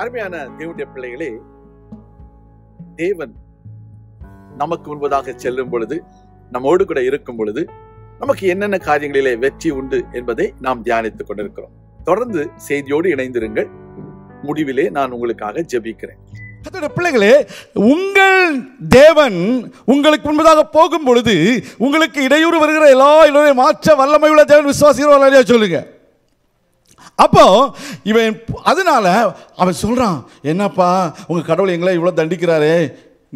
அருமையான தேவனுடைய பிள்ளைகளே, தேவன் நமக்கு முன்பதாக செல்லும் பொழுது, நம்மோடு கூட இருக்கும் பொழுது நமக்கு என்னென்ன காரியங்களிலே வெற்றி உண்டு என்பதை நாம் தியானித்துக் கொண்டிருக்கிறோம். தொடர்ந்து செய்தியோடு இணைந்திருங்கள். முடிவிலே நான் உங்களுக்காக ஜெபிக்கிறேன். பிள்ளைகளே, உங்கள் தேவன் உங்களுக்கு முன்பதாக போகும் பொழுது உங்களுக்கு இடையூறு வருகிற எல்லா மாற்ற வல்லமை உள்ள தேவன் விசுவாசிக்கிறவர்களா சொல்லுங்க. அப்போ இவன் அதனால அவன் சொல்றான், என்னப்பா உங்க கடவுள் எங்களை இவ்வளவு தண்டிக்கிறாரே,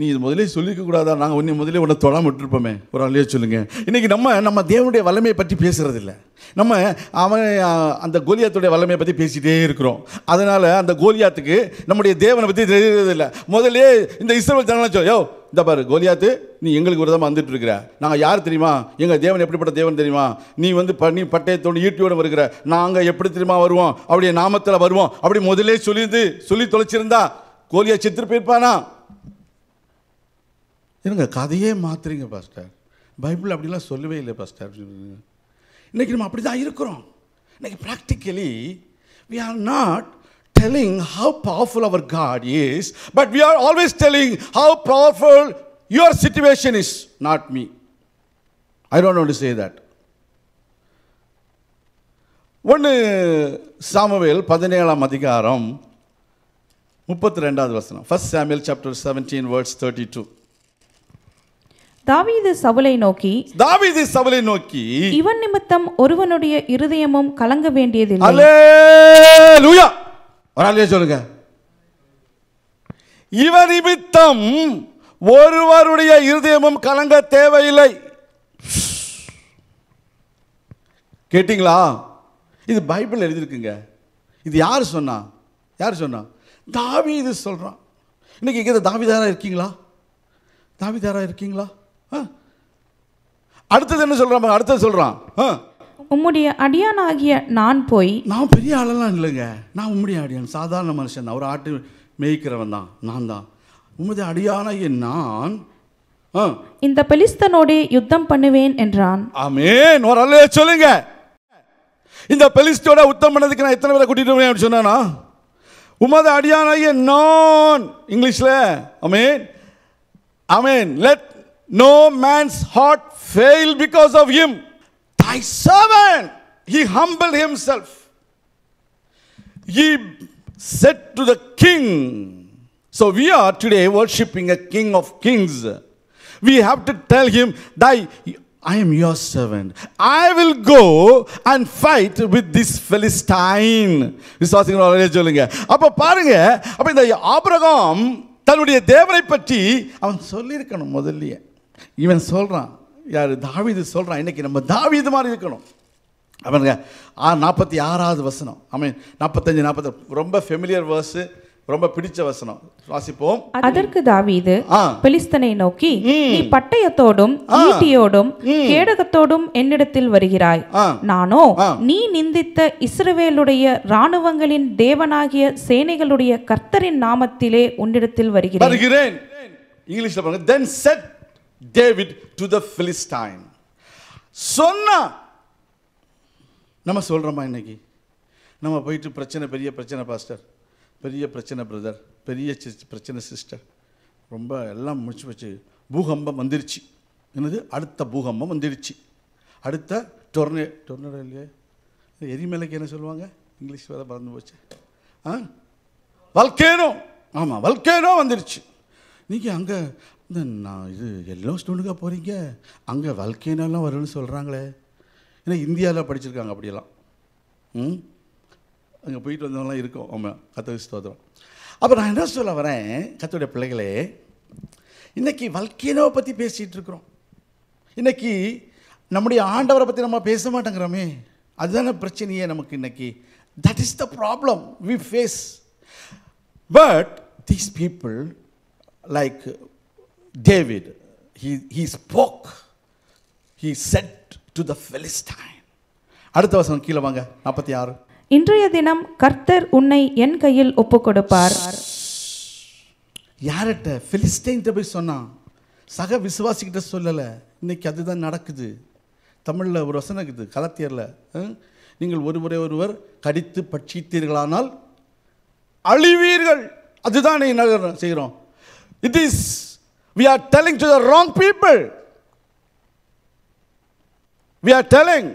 நீ இது முதலே சொல்லிக்க கூடாதா? நாங்கள் உன்னை முதலே உன்னை தொடாம விட்டுருப்போமே. ஒரு ஆளையே சொல்லுங்க. இன்னைக்கு நம்ம தேவனுடைய வல்லமையை பற்றி பேசுறது இல்லை. நம்ம அவன் அந்த கோலியாத்துடைய வல்லமையை பற்றி பேசிகிட்டே இருக்கிறோம். அதனால் அந்த கோலியாத்துக்கு நம்முடைய தேவனை பற்றி தெரியறதில்லை. முதல்ல இந்த இஸ்ரவேல் ஜனங்களாம் சொல்லோ, இந்த பாரு கோலியாத்து, நீ எங்களுக்கு விரதமாக வந்துட்டு இருக்கிற, நாங்கள் யார் தெரியுமா, எங்கள் தேவன் எப்படிப்பட்ட தேவன் தெரியுமா, நீ வந்து நீ பட்டயத்தோடு ஈட்டியோடு வருகிற, நாங்கள் எப்படி தெரியுமா வருவோம், அப்படியே நாமத்தில் வருவோம், அப்படி முதலே சொல்லி தொலைச்சிருந்தா கோலியா செத்து போயிருப்பானா? இருங்க, கதையே மாத்துறீங்க பாஸ்டர், பைபிள் அப்படிலாம் சொல்லவே இல்லை பாஸ்டர். இன்னைக்கு நம்ம அப்படி தான் இருக்கிறோம். இன்னைக்கு practically we are not telling how powerful our God is, but we are always telling how powerful your situation is, not me. I don't want to say that. 1 Samuel 17ஆம் அதிகாரம் 32வது வசனம். 1 Samuel chapter 17 verse 32. தாவீது சவுலை நோக்கி, இவன் நிமித்தம் ஒருவனுடைய இருதயமும் கலங்க வேண்டியதில்லை. அல்லேலூயா. வரலையே சொல்லுங்க. இவன் நிமித்தம் ஒருவருடைய இருதயமும் கலங்க தேவையில்லை. கேட்டீங்களா? இது பைபிள் எழுதியிருக்குங்க. இது யார் சொன்னா? தாவீது சொல்றான். இன்னைக்கு இங்க தாவீதாரா இருக்கீங்களா? அடுத்தது என்ன சொல்றான்? உம்முடைய அடியானாகிய நான் பெரிய ஆளெல்லாம் இல்லைங்க, நான் உம்முடைய அடியான், சாதாரண மனுஷன் தான், ஒரு ஆட்டு மேய்க்கிறவன் தான், நான் தான். உம்முடைய அடியானாகிய நான் இந்த பெலிஸ்தனோடே யுத்தம் பண்ணுவேன் என்றான். ஆமென். ஒரு அல்லேலூயா சொல்லுங்க. இந்த பெலிஸ்தோட யுத்தம் பண்ணதுக்கு நான் எத்தனை பேரை கூட்டிட்டு வரேன் சொன்னானா? உமது அடியானாகிய நான். இங்கிலீஷ்ல ஆமென். let no man's heart fail because of him. Thy servant, he humbled himself. He said to the king. So we are today worshiping a king of kings. We have to tell him, I am your servant. I will go and fight with this Philistine. விசுவாசிகளே சொல்லுங்க. அப்ப பாருங்க, அப்ப இந்த Abraham தன்னுடைய தேவனை பற்றி அவன் சொல்லியிருக்கணும். முதல்லயே இவன் சொல்றான், யார்? தாவீது சொல்றான். இன்னைக்கு நம்ம தாவீது மாதிரி இருக்கணும். அவனுங்க 46வது வசனம். ஆமென். 45 40 ரொம்ப ஃபெமிலியர் வேர்ஸ், ரொம்ப பிடிச்ச வசனம். வாசிப்போம். அதற்கு தாவீது பெலிஸ்தனை நோக்கி, நீ பட்டயத்தோடும் ஈட்டியோடும் கேடகத்தோடும் என்னிடத்தில் வருகிறாய், நானோ நீ நிந்தித்த இஸ்ரவேலுடைய இராணுவங்களின் தேவனாகிய சேனைகளுடைய கர்த்தரின் நாமத்திலே உன்னிடத்தில் வருகிறேன். இங்கிலீஷ்ல பாருங்க. Then said David to the Philistine. சொன்னா நம்ம சொல்றோமா? இன்னைக்கு நம்ம போயிட்டு பெரிய பிரச்சனை பாஸ்டர், பெரிய பிரச்சனை பிரதர், பெரிய பிரச்சனை சிஸ்டர், ரொம்ப எல்லாம் முடிச்சு வச்சு பூகம்பம் வந்துருச்சு. என்னது? அடுத்த பூகம்பம் வந்துருச்சு. அடுத்த டொர்னேடோ இல்லையே, எரிமலைக்கு என்ன சொல்லுவாங்க? இங்கிலீஷ் வேற மறந்து போச்சு. வல்கேனோ. ஆமாம், வல்கேனோ வந்துருச்சு. நீங்கள் அங்கே இது எல்லோ ஸ்டோனுக்காக போகிறீங்க, அங்கே வல்கேனோலாம் வரும்னு சொல்கிறாங்களே. ஏன்னா இந்தியாவில் படிச்சிருக்காங்க அப்படியெல்லாம். அங்கே போயிட்டு வந்தவங்களாம் இருக்கும். ஆமாம், கர்த்தருக்கு ஸ்தோத்திரம். அப்போ நான் என்ன சொல்ல வரேன், கர்த்தருடைய பிள்ளைகளே, இன்றைக்கி வல்கேனோவை பற்றி பேசிகிட்டு இருக்கிறோம். இன்றைக்கி நம்முடைய ஆண்டவரை பற்றி நம்ம பேச மாட்டேங்கிறோமே, அதுதானே பிரச்சனையே நமக்கு இன்னைக்கு. That is the problem we face. But these people like David, he spoke, he said to the Philistine. அடுத்த வசனம் கீழே வாங்க. 46. இன்றைய தினம் கர்த்தர் உன்னை என் கையில் ஒப்புக் கொடுப்பார். யார்கிட்ட? பிலிஸ்டைன் போய் சொன்னான், சக விசுவாசிக்கிட்ட சொல்லலை. இன்னைக்கு அதுதான் நடக்குது. தமிழில் ஒரு வசனம் இருக்குது, கலாத்தியரில், நீங்கள் ஒருவரை ஒருவர் கடித்து பட்சித்தீர்களானால் அழிவீர்கள். அதுதான் என்ன செய்கிறோம். It is we are telling to the wrong people. We are telling,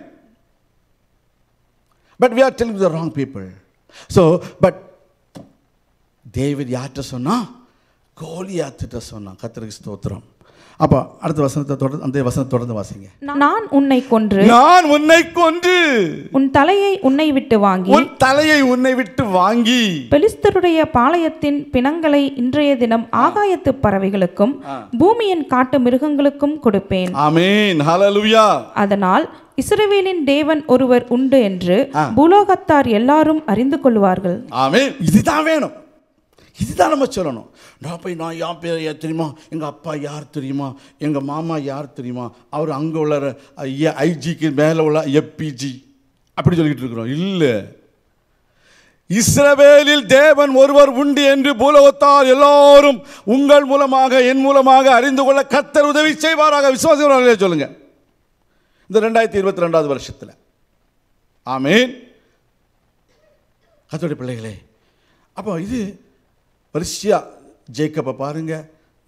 but we are telling to the wrong people. So, but David யார்கிட்ட சொன்னா? கோலியாத்திட்ட சொன்னான். கர்த்தருக்கு ஸ்தோத்திரம். அப்ப அடுத்த வசனத்தை தொடர்ந்து அந்த வசனத்தை தொடர்ந்து வாசிங்க. நான் உன்னை கொன்று உன் தலையை உன்னை விட்டு வாங்கி பெலிஸ்தருடைய பாளையத்தின் பிணங்களை இன்றைய தினம் ஆகாயத்து பறவைகளுக்கும் பூமியின் காட்டு மிருகங்களுக்கும் கொடுப்பேன். ஆமென். ஹல்லேலூயா. அதனால் இஸ்ரவேலின் தேவன் ஒருவர் உண்டு என்று பூலோகத்தார் எல்லாரும் அறிந்து கொள்வார்கள். ஆமென். இதுதான் வேணும். இதுதான் நம்ம சொல்லணும். நான் என் பேர் யார் தெரியுமா, எங்கள் அப்பா யார் தெரியுமா, எங்கள் மாமா யார் தெரியுமா, அவர் அங்கே உள்ள ஐஜிக்கு மேலே உள்ள எப்பிஜி அப்படி சொல்லிக்கிட்டு இருக்கிறோம். இல்லை, இஸ்ரவேலில் தேவன் ஒருவர் உண்டு என்று பூலோகத்தார் எல்லாரும் உங்கள் மூலமாக என் மூலமாக அறிந்து கொள்ள கர்த்தர் உதவி செய்வாராக. விசுவாசிக்கிறவர்களே சொல்லுங்க. இந்த 2022 வருஷத்தில். ஆமென். கர்த்தருடைய பிள்ளைகளே, அப்போ இது வரிசையா ஜேக்கப்பை பாருங்க,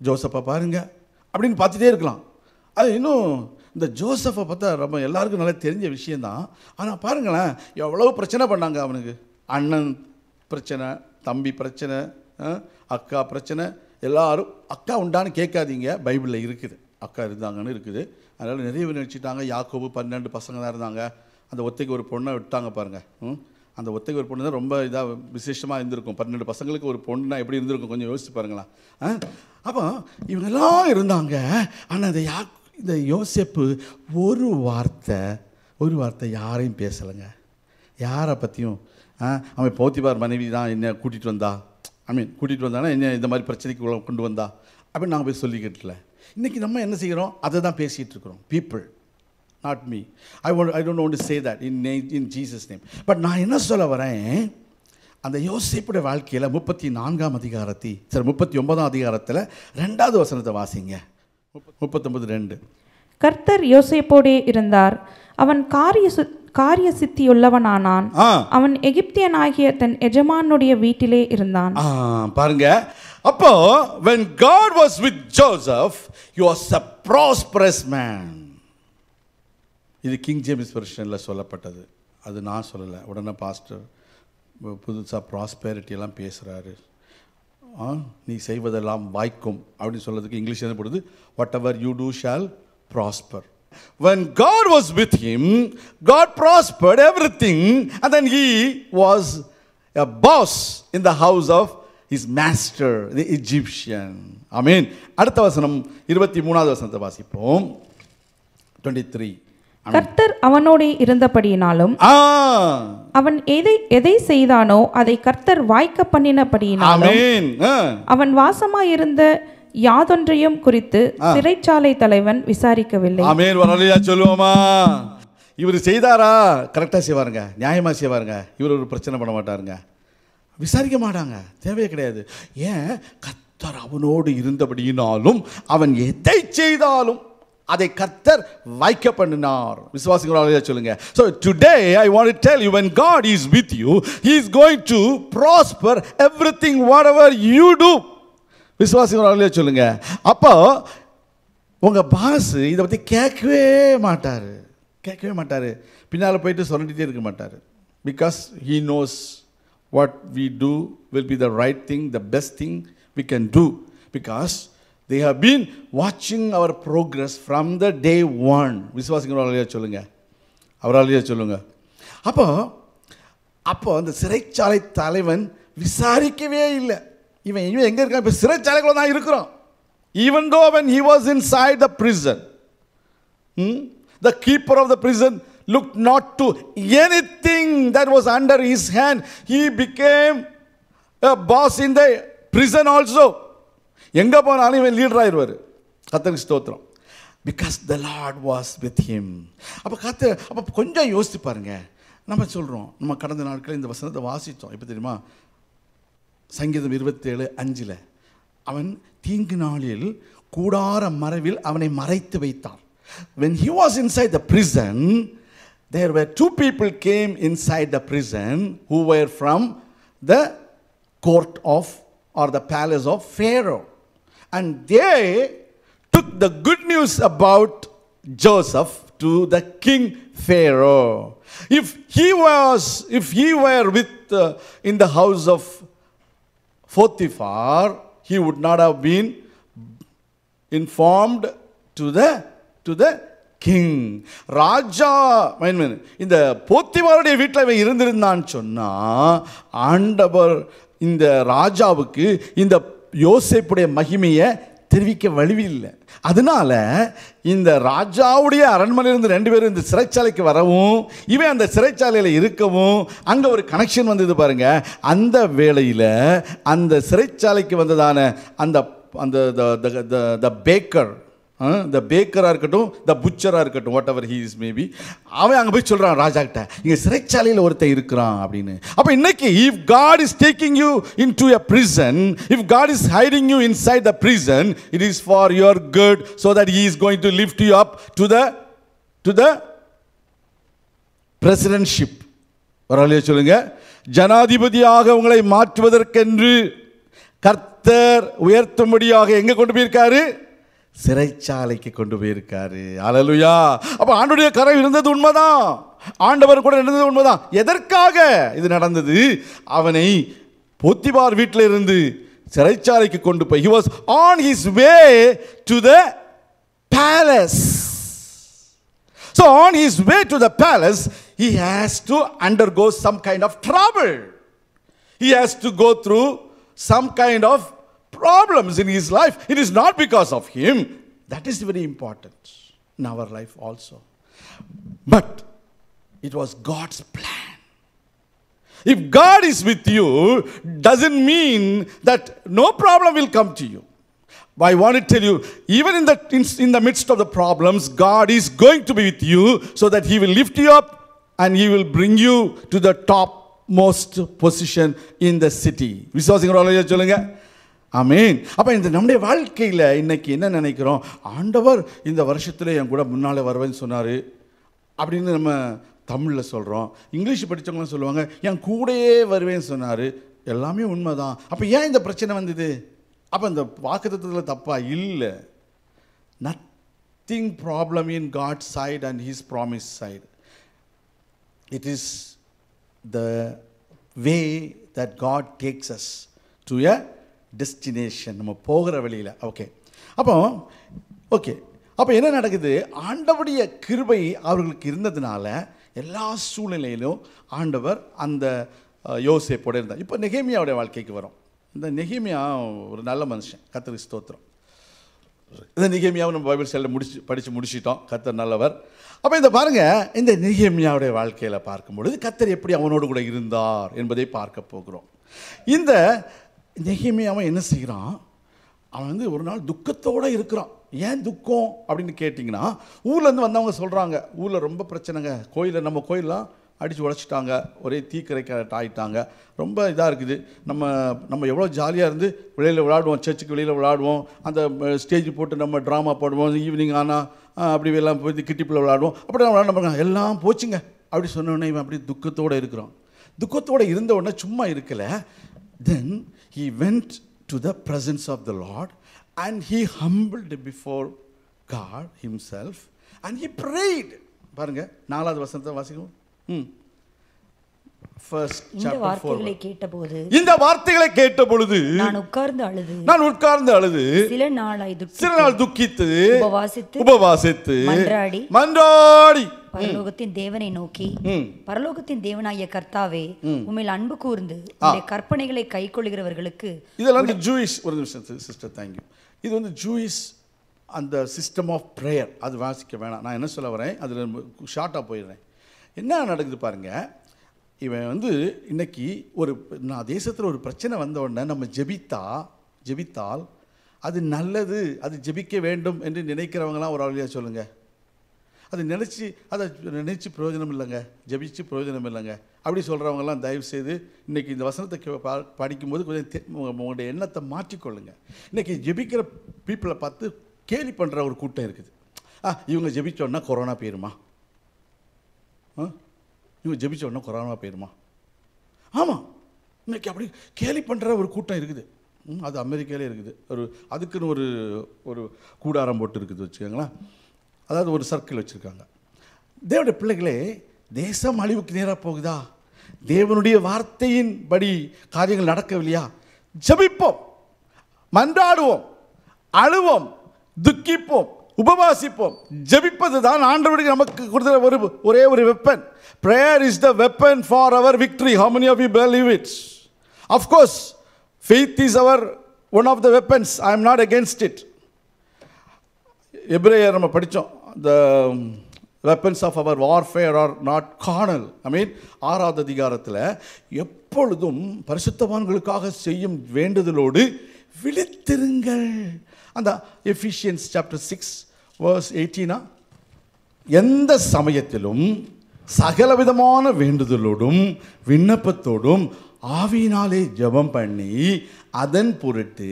ஜோசப்பை பாருங்க அப்படின்னு பார்த்துட்டே இருக்கலாம். அது இன்னும் இந்த ஜோசப்பை பார்த்தா ரொம்ப எல்லாருக்கும் நல்லா தெரிஞ்ச விஷயந்தான். ஆனால் பாருங்களேன், எவ்வளோ பிரச்சனை பண்ணாங்க அவனுக்கு. அண்ணன் பிரச்சனை, தம்பி பிரச்சனை, அக்கா பிரச்சனை. எல்லாரும் அக்கா உண்டான்னு கேட்காதீங்க, பைபிளில் இருக்குது. அக்கா இருந்தாங்கன்னு இருக்குது. அதனால் நிறைய பேர் நினச்சிட்டாங்க யாக்கோபு 12 பசங்க தான் இருந்தாங்க. அந்த ஒத்தைக்கு ஒரு பொண்ணை விட்டாங்க பாருங்கள். அந்த ஒத்தைக்கு ஒரு பொண்ணு தான் ரொம்ப இதாக விசேஷமாக இருந்திருக்கும். 12 பசங்களுக்கு ஒரு பொண்ணுனா எப்படி இருந்திருக்கும் கொஞ்சம் யோசிச்சு பாருங்களா. அப்போ இவங்கெல்லாம் இருந்தாங்க. ஆனால் இந்த யோசேப்பு ஒரு வார்த்தை யாரையும் பேசலைங்க. யாரை பற்றியும். அவன் போத்திபார் மனைவி தான் என்ன கூட்டிகிட்டு வந்தானா என்ன இந்த மாதிரி பிரச்சனைக்கு கொண்டு வந்தா அப்படின்னு நாங்கள் போய் சொல்லிக்கிட்டல. இன்றைக்கி நம்ம என்ன செய்கிறோம், அதை தான் பேசிகிட்டு இருக்கிறோம். People, not me. I don't want to say that in Jesus name. But நான் என்ன சொல்ல வரேன், அந்த யோசேப்புடைய வாழ்க்கையில் 34ஆம் அதிகாரத்தை 39ஆம் அதிகாரத்தில் 2வது வசனத்தை வாசிங்க. 39:2. கர்த்தர் யோசேப்போடே இருந்தார், அவன் காரிய சித்தியுள்ளவனானான், அவன் எகிப்தியனாகிய தன் எஜமானுடைய வீட்டிலே இருந்தான். பாருங்க, அப்போ when God was with Joseph, he was a prosperous man. இது கிங் ஜேம்ஸ் வெர்ஷனில் சொல்லப்பட்டது, அது நான் சொல்லலை. உடனே பாஸ்டர் புதுசாக ப்ராஸ்பெரிட்டியெல்லாம் பேசுகிறாரு. நீ செய்வதெல்லாம் வாய்க்கும் அப்படின்னு சொல்கிறதுக்கு இங்கிலீஷ் என்ன போடுது, whatever you do shall prosper. When God was with him, God prospered everything, and then he was a boss in the house of his master, the Egyptian. Amen. அடுத்த வசனம் 23வது வசனத்தை வாசிப்போம். 23. கர்த்தர் அவனோடு இருந்தபடியினாலும் அவன் எதை செய்தானோ அதை கர்த்தர் வாய்க்க பண்ணினபடியினாலும் அவன் வாசமாயிருந்த யாதொன்றையும் குறித்து சிறைச்சாலை தலைவன் விசாரிக்கவில்லை. ஆமென். வரலையா சொல்லுவோமா? இவர் செய்தாரா கரெக்டாக செய்வாருங்க, நியாயமாக செய்வாருங்க. இவர் ஒரு பிரச்சனை பண்ண மாட்டாருங்க, விசாரிக்க மாட்டாங்க, தேவையே கிடையாது. ஏன்? கர்த்தர் அவனோடு இருந்தபடியினாலும் அவன் எதை செய்தாலும் அதை கர்த்தர் வாய்க்க பண்ணினார். விசுவாசிகளே சொல்லுங்க. So today I want to tell you, when God is with you, he is going to prosper everything whatever you do. விசுவாசிகளே சொல்லுங்க. அப்போ உங்க பாஸ் இதை பற்றி கேட்கவே மாட்டார், பின்னால் போயிட்டு சொல்லிட்டே இருக்க மாட்டார். Because he knows what we do will be the right thing, the best thing we can do. Because they have been watching our progress from the day one. விசுவாசிகளே சொல்லுங்க, அவராலேயே சொல்லுங்க. அப்போ அந்த சிறைச்சாலை தலைவன் விசாரிக்கவே இல்லை. இவன் எங்கே இருக்கான்? இப்போ சிறைச்சாலைக்குள்ள தான் இருக்கிறான். Even though when he was inside the prison, the keeper of the prison looked not to anything that was under his hand. He became a boss in the prison also. எங்கே போனாலும் இவன் லீடர் ஆயிடுவார். கர்த்தருக்கு ஸ்தோத்திரம். Because the Lord was with him. அப்போ கொஞ்சம் யோசித்து பாருங்க. நம்ம சொல்கிறோம், நம்ம கடந்த நாட்களில் இந்த வசனத்தை வாசித்தோம். இப்போ தெரியுமா, சங்கீதம் 27:5 அவன் தீங்கு நாளில் கூடார மறைவில் அவனை மறைத்து வைத்தான். When he was inside the prison, there were 2 people came inside the prison who were from the court of or the palace of Pharaoh. And they took the good news about Joseph to the king Pharaoh. If he were with in the house of Potiphar, he would not have been informed to the king. ராஜா இந்த போத்திபாருடைய வீட்டில் இவன் இருந்திருந்தான்னு சொன்னா, ஆண்டவர் இந்த ராஜாவுக்கு இந்த யோசேப்புடைய மகிமையை தெரிவிக்க வழியில்லை. அதனால இந்த ராஜாவுடைய அரண்மனையிலிருந்து 2 பேரும் இந்த சிறைச்சாலைக்கு வரவும், இவன் அந்த சிறைச்சாலையில் இருக்கவும் அங்கே ஒரு கனெக்ஷன் வந்தது பாருங்க. அந்த வேளையில் அந்த சிறைச்சாலைக்கு வந்ததான அந்த அந்த பேக்கர், த பேக்கராக இருக்கட்டும், த புச்சராக இருக்கட்டும், what ever he is maybe, அவன் அங்கே போய் சொல்கிறான் ராஜா கிட்ட, இங்கே சிறைச்சாலையில் ஒருத்தன் இருக்கிறான் அப்படின்னு. அப்போ இன்னைக்கு if God is taking you into a prison, if God is hiding you inside the prison, it is for your good, so that he is going to lift you up to the presidentship. வரலையே சொல்லுங்க. ஜனாதிபதியாக உங்களை மாற்றுவதற்கென்று கர்த்தர் உயர்த்தும்படியாக எங்கே கொண்டு போயிருக்காரு? சிறைச்சாலைக்கு கொண்டு போயிருக்காரு. அல்லேலூயா. அப்ப ஆண்டவருடைய கரம் இருந்தது உண்மைதான், ஆண்டவர் கூட இருந்தது உண்மைதான். எதற்காக இது நடந்தது? அவனை போத்திபார் வீட்டில் இருந்து சிறைச்சாலைக்கு கொண்டு போய், he was on his way to the palace. So on his way to the palace, he has to undergo some kind of trouble. He has to go through some kind of problems in his life. It is not because of him. That is very important in our life also. But it was God's plan. If God is with you, doesn't mean that no problem will come to you. I want to tell you, even in the midst of the problems, God is going to be with you, so that he will lift you up and he will bring you to the topmost position in the city. விசுவாசிங்களா சொல்லுங்க. ஆமென். அப்போ இந்த நம்முடைய வாழ்க்கையில் இன்னைக்கு என்ன நினைக்கிறோம்? ஆண்டவர் இந்த வருஷத்தில் என் கூட முன்னாலே வருவேன்னு சொன்னார் அப்படின்னு நம்ம தமிழில் சொல்கிறோம். இங்கிலீஷ் படித்தவங்களாம் சொல்லுவாங்க என் கூடயே வருவேன்னு சொன்னார். எல்லாமே உண்மைதான். அப்போ ஏன் இந்த பிரச்சனை வந்தது? அப்போ இந்த வாக்குத்தத்தத்தில் தப்பா? இல்லை. Nothing problem in God side and his promise side. It is the way that God takes us to a destination. நம்ம போகிற வழியில். அப்போ என்ன நடக்குது? ஆண்டவருடைய கிருபை அவர்களுக்கு இருந்ததுனால எல்லா சூழ்நிலையிலும் ஆண்டவர் அந்த யோசேப்போட இருந்தார். இப்போ நெகேமியாவுடைய வாழ்க்கைக்கு வரும். இந்த நெகேமியா ஒரு நல்ல மனுஷன், கர்த்தருக்கு ஸ்தோத்திரம். இந்த நெகேமியாவை நம்ம பைபிள் ஸ்டைலில் படித்து முடிச்சிட்டோம். கர்த்தர் நல்லவர். அப்போ இந்த பாருங்கள், இந்த நெகேமியாவுடைய வாழ்க்கையில் பார்க்கும்பொழுது கர்த்தர் எப்படி அவனோடு கூட இருந்தார் என்பதை பார்க்க போகிறோம். இந்த நெகேமியாவை என்ன செய்கிறான்? அவன் ஒரு நாள் துக்கத்தோடு இருக்கிறான். ஏன் துக்கம் அப்படின்னு கேட்டிங்கன்னா, ஊர்லேருந்து வந்தவங்க சொல்கிறாங்க ஊரில் ரொம்ப பிரச்சனைங்க, நம்ம கோயிலெலாம் அடித்து உடைச்சிட்டாங்க, ஒரே தீக்கரைக்க ஆகிட்டாங்க, ரொம்ப இதாக இருக்குது. நம்ம எவ்வளோ ஜாலியாக இருந்து வெளியில் விளையாடுவோம், சர்ச்சுக்கு வெளியில் விளையாடுவோம், அந்த ஸ்டேஜ் போட்டு நம்ம ட்ராமா போடுவோம், ஈவினிங் ஆனால் அப்படி எல்லாம் போய் கிட்டிப்பில் விளையாடுவோம், அப்படி தான் விளையாட எல்லாம் போச்சுங்க அப்படி சொன்னோடனே இவன் அப்படி துக்கத்தோடு இருக்கிறான். துக்கத்தோடு இருந்த உடனே சும்மா இருக்கலை. தென் he went to the presence of the Lord and he humbled before God himself and he prayed. பாருங்க 4வது வசனத்தை வாசிக்கும். இந்த வார்த்தைகளை கேட்டபொழுது நான் உட்கார்ந்து அழுது சில நாள் துக்கித்து உபவாசித்து மன்றாடி பரலோகத்தின் தேவனை நோக்கி, பரலோகத்தின் தேவனாகிய கர்த்தாவே, உம்மில் அன்பு கூர்ந்து உம்முடைய கற்பனைகளை கைக்கொள்கிறவர்களுக்கு. இதெல்லாம் ஜூயிஷ். ஒரு நிமிஷம் சிஸ்டர், தேங்க்யூ. இது ஜூயிஷ் அந்த சிஸ்டம் ஆஃப் ப்ரேயர். அது வாசிக்க வேணாம். நான் என்ன சொல்ல வரேன், அதில் ஷார்ட்டாக போயிடுறேன். என்ன நடக்குது பாருங்க. இவன் இன்னைக்கு நான் தேசத்தில் ஒரு பிரச்சனை வந்த உடனே நம்ம ஜெபித்தால் அது நல்லது, அது ஜெபிக்க வேண்டும் என்று நினைக்கிறவங்களாம் ஒரு ஆளியாக சொல்லுங்கள். அதை நினச்சி பிரயோஜனம் இல்லைங்க, ஜெபிச்சு பிரயோஜனம் இல்லைங்க அப்படி சொல்கிறவங்கலாம் தயவுசெய்து இன்றைக்கி இந்த வசனத்தை படிக்கும்போது கொஞ்சம் உங்களுடைய எண்ணத்தை மாற்றிக்கொள்ளுங்க. இன்றைக்கி ஜெபிக்கிற பீப்புளை பார்த்து கேலி பண்ணுற ஒரு கூட்டம் இருக்குது. இவங்க ஜெபிச்சோன்னா கொரோனா போயிருமா? இவங்க ஜெபிச்சோன்னா கொரோனா போயிருமா? ஆமாம், இன்னைக்கு அப்படி கேலி பண்ணுற ஒரு கூட்டம் இருக்குது. அது அமெரிக்காலே இருக்குது. அதுக்குன்னு ஒரு கூடாரம் போட்டு இருக்குது வச்சுக்கோங்களேன். அதாவது ஒரு சர்க்கிள் வச்சுருக்காங்க. தேவனுடைய பிள்ளைகளே, தேசம் அழிவுக்கு நேராக போகுதா? தேவனுடைய வார்த்தையின் படி காரியங்கள் நடக்கவில்லையா? ஜெபிப்போம், மன்றாடுவோம், அழுவோம், துக்கிப்போம், உபவாசிப்போம். ஜெபிப்பது தான் ஆண்டவருக்கு நமக்கு கொடுத்த ஒரே ஒரு weapon. Prayer is the weapon for our victory. How many of you believe it? Of course, faith is one of the weapons. I am not against it. எபிரேயர் நம்ம படித்தோம். The weapons of our warfare are not carnal. I mean, 6வது அதிகாரத்தில் எப்பொழுதும் பரிசுத்தவான்களுக்காக செய்யும் வேண்டுதலோடு விழித்திருங்கள். அந்த Ephesians chapter 6 verse 18, எந்த சமயத்திலும் சகலவிதமான வேண்டுதலோடும் விண்ணப்பத்தோடும் ஆவியினாலே ஜெபம் பண்ணி அதன் பொருட்டு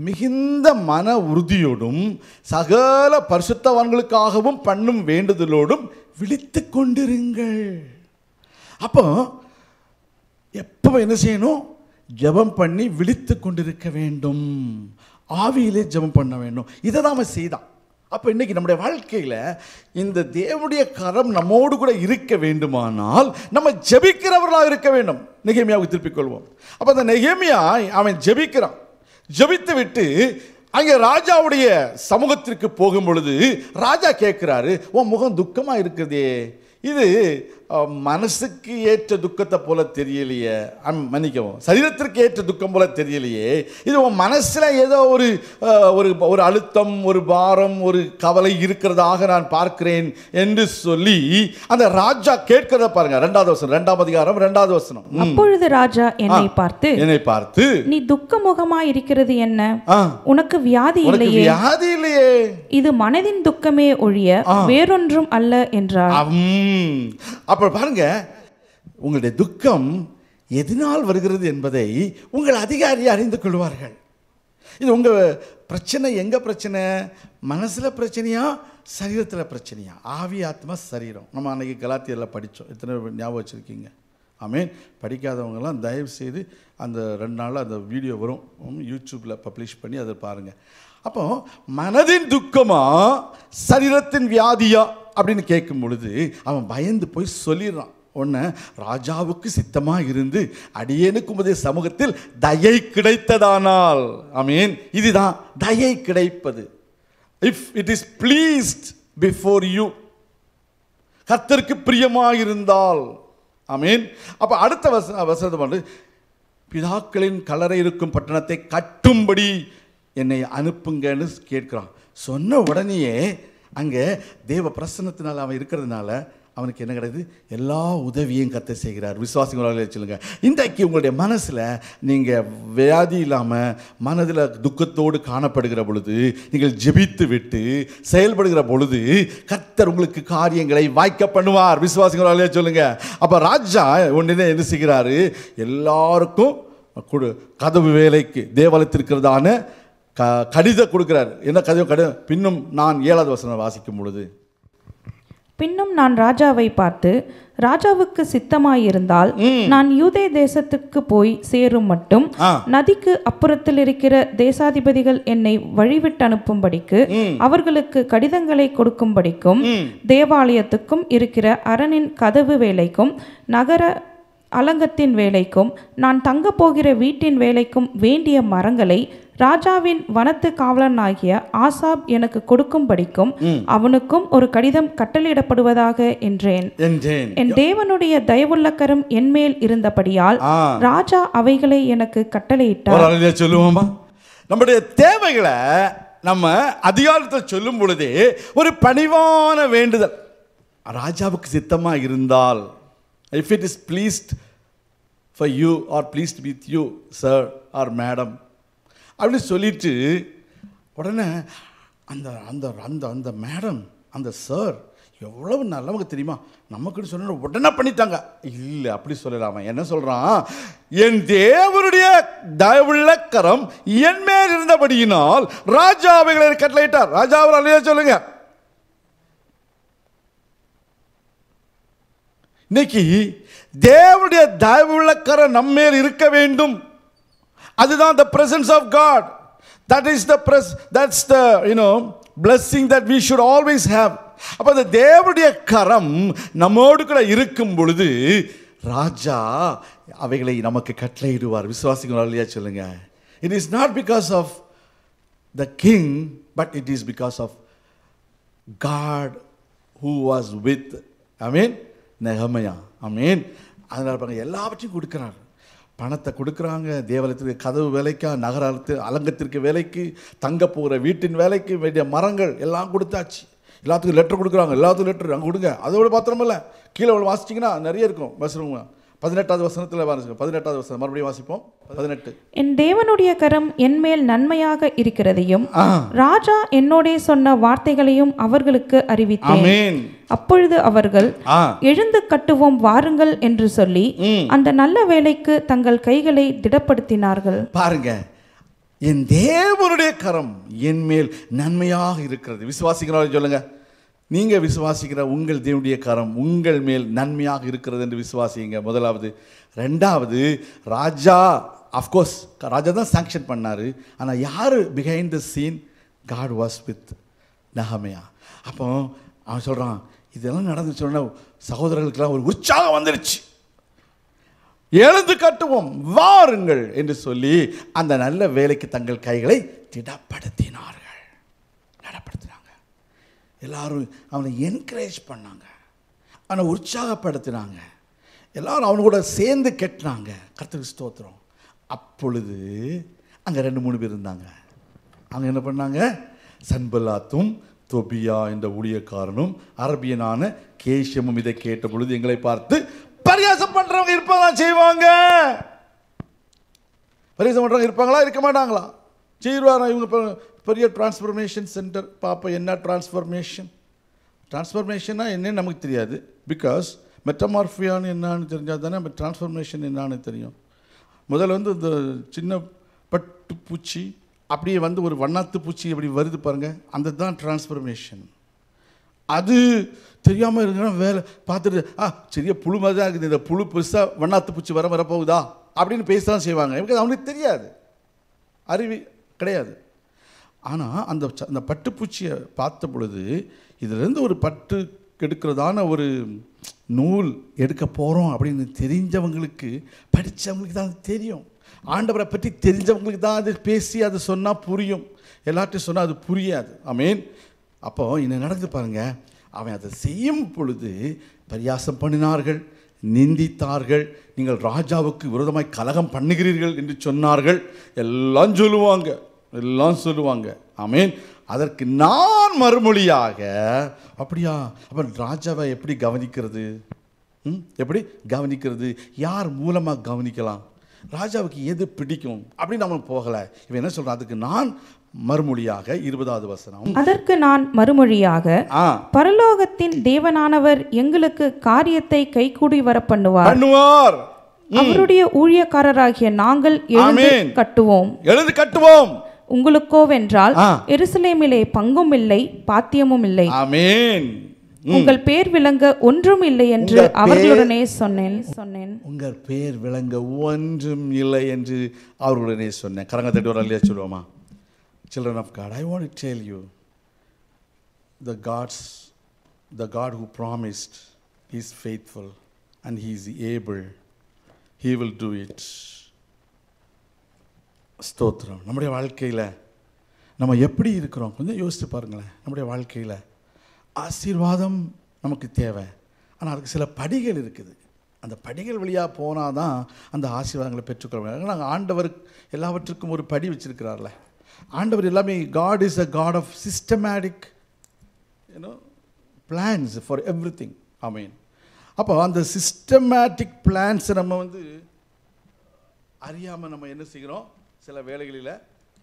மிகுந்த மன உறுதியோடும் சகல பரிசுத்தவான்களுக்காகவும் பண்ணும் வேண்டுதலோடும் விழித்து கொண்டிருங்கள். அப்போ எப்போ என்ன செய்யணும்? ஜெபம் பண்ணி விழித்து கொண்டிருக்க வேண்டும். ஆவியிலே ஜெபம் பண்ண வேண்டும். இதை நாம் செய்தான். அப்போ இன்றைக்கி நம்முடைய வாழ்க்கையில் இந்த தேவனுடைய கரம் நம்மோடு கூட இருக்க வேண்டுமானால் நம்ம ஜெபிக்கிறவர்களாக இருக்க வேண்டும். நெகேமியாவுக்கு திருப்பிக் கொள்வோம். அப்போ அந்த நெகேமியா அவன் ஜெபிக்கிறான். ஜெபித்து விட்டு அங்கே ராஜாவுடைய சமூகத்திற்கு போகும் பொழுது ராஜா கேட்குறாரு, உன் முகம் துக்கமாக இருக்குதே, இது மனசுக்கு ஏற்ற துக்கத்தை போல தெரியலையே, மன்னிக்கவும், சரீரத்திற்கு ஏற்ற துக்கம் போல தெரியலையே, இது உன் மனசில் ஏதோ ஒரு அழுத்தம், ஒரு பாரம், ஒரு கவலை இருக்கிறதாக நான் பார்க்கிறேன் என்று சொல்லி அந்த ராஜா கேட்கிறத பாருங்க. 2வது வசனம், 2ஆம் அதிகாரம் 2வது வசனம். அப்பொழுது ராஜா என்னை பார்த்து நீ துக்க முகமா இருக்கிறது என்ன? உனக்கு வியாதி இல்லையே? வியாதி இல்லையே, இது மனதின் துக்கமே ஒழிய வேறொன்றும் அல்ல என்றார். அப்ப பாருங்க, உங்களுடைய துக்கம் எதனால் வருகிறது என்பதை உங்கள் அதிகாரி அறிந்து கொள்வார்கள். இது உங்க பிரச்சனை எங்க பிரச்சனை? மனசுல பிரச்சனையா, சரீரத்தில் பிரச்சனையா? ஆவி, ஆத்மா, சரீரம். நம்ம அன்னைக்கு கலாத்தியரில் படித்தோம். எத்தனை ஞாபகம் வச்சுருக்கீங்க? ஆமீன். படிக்காதவங்கெல்லாம் தயவு செய்து அந்த 2 நாளில் அந்த வீடியோ வரும், யூடியூப்பில் பப்ளிஷ் பண்ணி அதை பாருங்கள். அப்போ மனதின் துக்கமா சரீரத்தின் வியாதியா அப்படின்னு கேட்கும் பொழுது அவன் பயந்து போய் சொல்லிடுறான். ஒன்று, ராஜாவுக்கு சித்தமாக இருந்து அடியேனுக்கு உமது சமூகத்தில் தயை கிடைத்ததானால். ஆமீன். இதுதான் தயை கிடைப்பது. If it is pleased before you, கர்த்தருக்கு பிரியமாக இருந்தால். ஆமீன். அப்போ அடுத்த வசனம் வந்து, பிதாக்களின் கல்லறை இருக்கும் பட்டணத்தை கட்டும்படி என்னை அனுப்புங்கன்னு கேட்குறான். சொன்ன உடனேயே அங்கே தேவ பிரசன்னத்தினால் அவன் இருக்கிறதுனால அவனுக்கு என்ன கிடையாது? எல்லா உதவியும் கர்த்தர் செய்கிறார். விசுவாசிகளாக சொல்லுங்க, இன்றைக்கு உங்களுடைய மனசில் நீங்கள் வியாதி இல்லாமல் மனதில் துக்கத்தோடு காணப்படுகிற பொழுது, நீங்கள் ஜெபித்து விட்டு செயல்படுகிற பொழுது கர்த்தர் உங்களுக்கு காரியங்களை வாய்க்க பண்ணுவார். விசுவாசிகளாக சொல்லுங்க. அப்போ ராஜா ஒன்றுனே என்ன செய்கிறாரு? எல்லாருக்கும் கதவு வேலைக்கு தேவாலயத்திற்கிறதான கடிதம் கொடுக்கிறார். என்ன கடிதம்? பின்னும் நான் 7வது வசனம் வாசிக்கும் பொழுது, பின்னும் நான் ராஜாவை பார்த்து, ராஜாவுக்கு சித்தமாயிருந்தால் நான் யூதே தேசத்துக்கு போய் சேரும் மட்டும் நதிக்கு அப்புறத்தில் இருக்கிற தேசாதிபதிகள் என்னை வழிவிட்டு அனுப்பும்படிக்கு அவர்களுக்கு கடிதங்களை கொடுக்கும்படிக்கும் தேவாலயத்துக்கும் இருக்கிற அரணின் கதவு வேலைக்கும் நகர அலங்கத்தின் வேலைக்கும் நான் தங்க போகிற வீட்டின் வேலைக்கும் வேண்டிய மரங்களை ராஜாவின் வனத்து காவலனாகிய ஆசாப் எனக்கு கொடுக்கும்படிக்கும் அவனுக்கும் ஒரு கடிதம் கட்டளையிடப்படுவதாக என்றேன். என் தேவனுடைய தயவுள்ள கரம் என்மேல் இருந்தபடியால் ராஜா அவைகளை எனக்கு கட்டளையிட்டார். சொல்லுவோமா? நம்முடைய தேவைகளை நம்ம அதிகாரத்தில் சொல்லும் பொழுதே ஒரு பணிவான வேண்டுதல். ராஜாவுக்கு சித்தமா இருந்தால், if it is pleased for you or pleased with you sir or madam அப்படி சொல்லிட்டு உடனே அந்த அந்த அந்த அந்த மேடம், அந்த சார் எவ்வளவு நல்லவங்க தெரியுமா, நமக்குன்னு சொன்ன உடனே பண்ணிட்டாங்க. இல்லை, அப்படி சொல்லலாமா? என்ன சொல்றான்? என் தேவனுடைய தயவுள்ள கரம் என் மேல் இருந்தபடியினால் ராஜா அவைகளை கட்டளையிட்டார். ராஜா அவர் சொல்லுங்க. இன்னைக்கு தேவனுடைய தயவுள்ள கரம் நம்மேல் இருக்க வேண்டும். அதுதான் the presence of God. That's the blessing that we should always have. அப்ப அந்த தேவனுடைய கரம் நம்மோடு கூட இருக்கும் பொழுது ராஜா அவைகளை நமக்கு கட்டளையிடுவார். விசுவாசிகள் இல்லையா சொல்லுங்க. It is not because of the king, but it is because of God who was with, amen, நெகமையா. ஆமென். அதனால பாருங்க, எல்லாவற்றையும் கொடுக்கிறார். பணத்தை கொடுக்குறாங்க, தேவாலயத்திற்கு கதவு வேலைக்கா, நகரத்து அலங்கத்திற்கு வேலைக்கு, தங்க போகிற வீட்டின் வேலைக்கு வேண்டிய மரங்கள் எல்லாம் கொடுத்தாச்சு. எல்லாத்துக்கும் லெட்டர் கொடுக்குறாங்க, எல்லாத்துக்கும் லெட்டர் அங்கே கொடுங்க. அதோட பாத்திரமில்ல, கீழே வாசிச்சிங்கன்னா நிறைய இருக்கும். பஸ்ருங்க 18வது வசனத்தில் வாசிங்க. 18வது வசனம் மறுபடியும் வாசிப்போம். 18. என் தேவனுடைய கரம் என்மேல் நன்மையாக இருக்கிறதையும் ராஜா என்னோடே சொன்ன வார்த்தைகளையும் அவர்களுக்கு அறிவித்தேன். ஆமென். அப்பொழுது அவர்கள் எழுந்து கட்டுவோம் வாருங்கள் என்று சொல்லி அந்த நல்ல வேலைக்கு தங்கள் கைகளை திடப்படுத்தினார்கள். பாருங்க, என் தேவனுடைய கரம் என் மேல் நன்மையாக இருக்கிறது. விசுவாசிக்கிறார்கள் சொல்லுங்க. நீங்க விசுவாசிக்கிற உங்கள் தேவனுடைய கரம் உங்கள் மேல் நன்மையாக இருக்கிறது என்று விசுவாசிங்க. முதலாவது. ரெண்டாவது, ராஜா அஃப்கோர்ஸ் ராஜா தான் சாங்ஷன் பண்ணாரு. ஆனால் யாரு behind the scene? God was with நெகமையா. அப்போ அவன் சொல்றான், இதெல்லாம் நடந்து சொன்ன சகோதரர்களுக்கெல்லாம் ஒரு உற்சாகம் வந்துருச்சு. எழுந்து கட்டுவோம் வாருங்கள் என்று சொல்லி அந்த நல்ல வேலைக்கு தங்கள் கைகளை திடப்படுத்தினார்கள். நடப்படுத்தினாங்க. எல்லாரும் அவனை என்கரேஜ் பண்ணாங்க, அவனை உற்சாகப்படுத்தினாங்க. எல்லாரும் அவனு கூட சேர்ந்து கட்டினாங்க. கர்த்தருக்கு ஸ்தோத்திரம். அப்பொழுது அங்கே 2-3 பேர் இருந்தாங்க. அவங்க என்ன பண்ணாங்க? சன்பல்லாத்தும் தொபியா என்ற ஊழியக்காரனும் அரபியனான கேஷமும் இதை கேட்ட பொழுது எங்களை பார்த்து பரியாசம் பண்றவங்க இருப்பாங்களா? செய்வாங்க. பரியாசம் பண்றவங்க இருப்பாங்களா? இருக்க மாட்டாங்களா? செய்வாரா? இவங்க பெரிய டிரான்ஸ்ஃபர்மேஷன் சென்டர் பாப்பா. என்ன டிரான்ஸ்ஃபர்மேஷன்? டிரான்ஸ்ஃபர்மேஷன்னா என்னன்னு நமக்கு தெரியாது. பிகாஸ் மெட்டமார்ஃபியான்னு என்னான்னு தெரிஞ்சால் தானே நம்ம டிரான்ஸ்ஃபர்மேஷன் என்னான்னு தெரியும். முதல்ல இந்த சின்ன பட்டு பூச்சி அப்படியே ஒரு வண்ணாத்து பூச்சி எப்படி வருது பாருங்க, அந்த தான் டிரான்ஸ்ஃபர்மேஷன். அது தெரியாமல் இருக்கிற வேலை பார்த்துட்டு சிறிய புழு மாதிரி தான் இருக்குது, இந்த புழு பெருசாக வண்ணாத்து பூச்சி வரப்போகுதா அப்படின்னு பேசதான் செய்வாங்க. எனக்கு அவனுக்கு தெரியாது, அறிவு கிடையாது. ஆனால் அந்த பட்டுப்பூச்சியை பார்த்த பொழுது இதிலேருந்து ஒரு பட்டு எடுக்கிறதான ஒரு நூல் எடுக்க போகிறோம் அப்படின்னு தெரிஞ்சவங்களுக்கு, படித்தவங்களுக்கு தான் அது தெரியும். ஆண்டவரை பற்றி தெரிஞ்சவங்களுக்கு தான் அது பேசி அது சொன்னால் புரியும். எல்லார்ட்டையும் சொன்னால் அது புரியாது. ஆமென். அப்போ என்ன நடந்து பாருங்க, அவன் அதை செய்யும் பொழுது பரியாசம் பண்ணினார்கள், நிந்தித்தார்கள். நீங்கள் ராஜாவுக்கு விரோதமாய் கலகம் பண்ணுகிறீர்கள் என்று சொன்னார்கள். எல்லாம் சொல்லுவாங்க. ஆமென். அதற்கு நான் மறுமொழியாக, அப்படியா? அப்போ ராஜாவை எப்படி கவனிக்கிறது? எப்படி கவனிக்கிறது? யார் மூலமாக கவனிக்கலாம்? ராஜாவுக்கு எது பிடிக்கும் அப்படின்னு நம்ம போகலை. இவன் என்ன சொல்றான்? அதுக்கு நான் மறுமொழியாக 20வது வசனம். அதற்கு நான் மறுமொழியாக, பரலோகத்தின் தேவனானவர் எங்களுக்கு காரியத்தை கைகூடி வர பண்ணுவார். அவருடைய ஊழியக்காரராகிய நாங்கள் எழுந்து கட்டுவோம். உங்களுக்கோவென்றால் எருசலேமிலே பங்கும் இல்லை, பாத்தியமும் இல்லை. ஆமென். உங்கள் பேர் விளங்க ஒன்றும் இல்லை என்று அவர்களுடனே சொன்னேன். உங்கள் பேர் விளங்க ஒன்றும் இல்லை என்று அவர்களுடனே சொன்னேன். கரங்க தட்டி ஒரு அல்லையா சொல்லுவோமா? Children of God, I want to tell you, the God who promised is faithful and he is able. He will do it. ஸ்தோத்திரம். நம்முடைய வாழ்க்கையில் நம்ம எப்படி இருக்கிறோம் கொஞ்சம் யோசித்து பாருங்களேன். நம்முடைய வாழ்க்கையில் ஆசீர்வாதம் நமக்கு தேவை. ஆனால் அதுக்கு சில படிகள் இருக்குது. அந்த படிகள் வழியாக போனால் தான் அந்த ஆசீர்வாதங்களை பெற்றுக்கொள்ள. நாங்கள் ஆண்டவர் எல்லாவற்றுக்கும் ஒரு படி வச்சிருக்கிறார்ல. ஆண்டவர் எல்லாமே, God is a God of systematic plans for everything. ஆமென். அப்போ அந்த சிஸ்டமேட்டிக் பிளான்ஸை நம்ம அறியாமல் நம்ம என்ன செய்கிறோம்? சில வேளைகளில்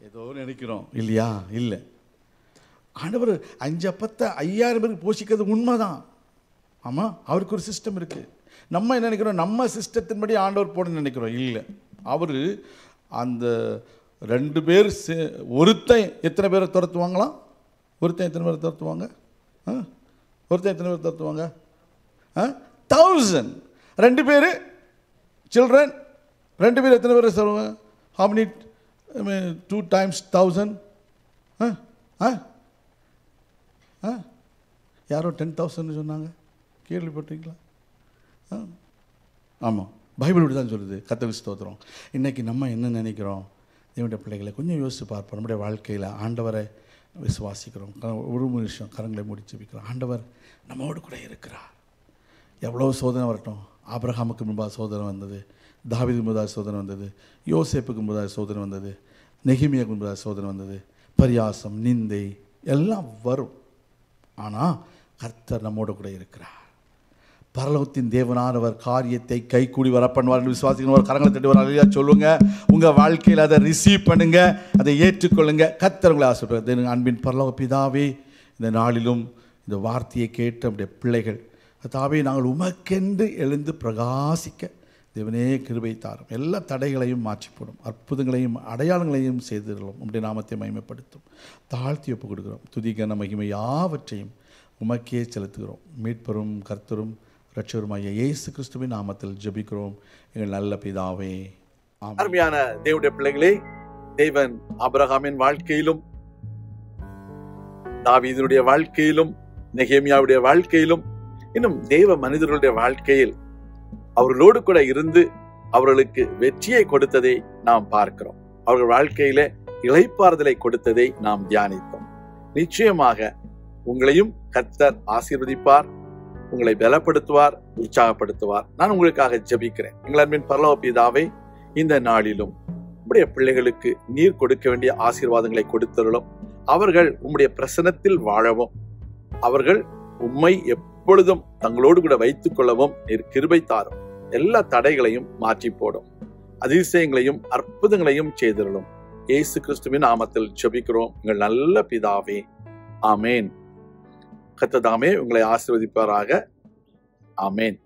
ஏதோ நினைக்கிறோம் இல்லையா? இல்லை. ஆண்டவர் 5 அப்பத்தை 5000 பேருக்கு போஷிக்கிறது உண்மைதான். ஆமாம், அவருக்கு ஒரு சிஸ்டம் இருக்குது. நம்ம என்ன நினைக்கிறோம்? நம்ம சிஸ்டத்தின்படி ஆண்டவர் போடணும்னு நினைக்கிறோம். இல்லை, அவர் அந்த 2 பேர் ஒருத்தன் எத்தனை பேரை துரத்துவாங்களாம்? ஒருத்தன் எத்தனை பேரை துரத்துவாங்க? 1000. 2 பேர் சில்ட்ரன், 2 பேர் எத்தனை பேர் சொல்லுவாங்க? How many? 2 times 1000? யாரோ 10,000 சொன்னாங்க, கேள்விப்பட்டீங்களா? ஆமாம், பைபிள் இப்படி தான் சொல்லுது. கர்த்தருக்கு ஸ்தோத்திரம். இன்றைக்கி நம்ம என்ன நினைக்கிறோம்? தேவனுடைய பிள்ளைகளை கொஞ்சம் யோசித்து பார்ப்போம். நம்முடைய வாழ்க்கையில் ஆண்டவரை விசுவாசிக்கிறோம். ஒரு நிமிஷம் கரங்களை மூடி ஜெபிக்கிறோம். ஆண்டவர் நம்மோடு கூட இருக்கிறார். எவ்வளோ சோதனை வரட்டும். ஆபிரகாமுக்கு முன்பாக சோதனை வந்தது, தாவீதுக்கு முன்பாக சோதனை வந்தது, யோசேப்புக்கு முன்பாக சோதனை வந்தது, நெகேமியாவுக்கு முன்பாக சோதனை வந்தது, பரியாசம், நிந்தை எல்லாம் வரும். ஆனால் கர்த்தர் நம்மோடு கூட இருக்கிறார். பரலோகத்தின் தேவனானவர் காரியத்தை கைகூடி வர பண்ணுவார் என்று விசுவாசிக்கிறவர் கரங்களை தட்டி வர அல்லேலூயா சொல்லுங்க. உங்கள் வாழ்க்கையில் அதை ரிசீவ் பண்ணுங்க, அதை ஏற்றுக்கொள்ளுங்க. கர்த்தர் உங்களை ஆசீர்வதிப்பார். அன்பின் பரலோக பிதாவே, இந்த நாளிலும் இந்த வார்த்தையை கேட்ட நம்முடைய பிள்ளைகள் கர்த்தாவே, நாங்கள் உமக்கென்று எழுந்து பிரகாசிக்க தேவனே கிருபை தாரும். எல்லா தடைகளையும் மாற்றிப்போடும், அற்புதங்களையும் அடையாளங்களையும் செய்திடலாம். உம்முடைய நாமத்தை மகிமைப்படுத்தும். தாழ்த்தி ஒப்பு கொடுக்கிறோம். துதிகன மகிமை யாவற்றையும் உமக்கே செலுத்துகிறோம். மீட்பரும் கர்த்தரும் இரட்சகருமாகிய இயேசு கிறிஸ்துவின் நாமத்தில் ஜெபிக்கிறோம் எங்கள் நல்ல பிதாவே. அருமையான தேவனுடைய பிள்ளைகளே, தேவன் ஆபிரகாமின் வாழ்க்கையிலும், தாவீதுடைய வாழ்க்கையிலும், நெகேமியாவுடைய வாழ்க்கையிலும், இன்னும் தேவ மனிதர்களுடைய வாழ்க்கையில் அவர்களோடு கூட இருந்து அவர்களுக்கு வெற்றியை கொடுத்ததை நாம் பார்க்கிறோம். அவர்கள் வாழ்க்கையில இளைப்பாறுதலை கொடுத்ததை நாம் தியானித்தோம். நிச்சயமாக உங்களையும் கர்த்தர் ஆசீர்வதிப்பார், உங்களை பலப்படுத்துவார், உற்சாகப்படுத்துவார். நான் உங்களுக்காக ஜெபிக்கிறேன். எங்கள் அன்பின் பரலோக பிதாவே, இந்த நாளிலும் உம்முடைய பிள்ளைகளுக்கு நீர் கொடுக்க வேண்டிய ஆசீர்வாதங்களை கொடுத்தருளும். அவர்கள் உம்முடைய பிரசன்னத்தில் வாழவும், அவர்கள் உம்மை எப்பொழுதும் தங்களோடு கூட வைத்துக் கொள்ளவும் நீர் கிருபை தாரும். எல்லா தடைகளையும் மாற்றி போடும், அதிசயங்களையும் அற்புதங்களையும் செய்தருளும். இயேசு கிறிஸ்துவின் நாமத்தில் ஜெபிக்கிறோம் எங்கள் நல்ல பிதாவே, ஆமேன். கர்த்தர் தாமே உங்களை ஆசீர்வதிப்பாராக. ஆமேன்.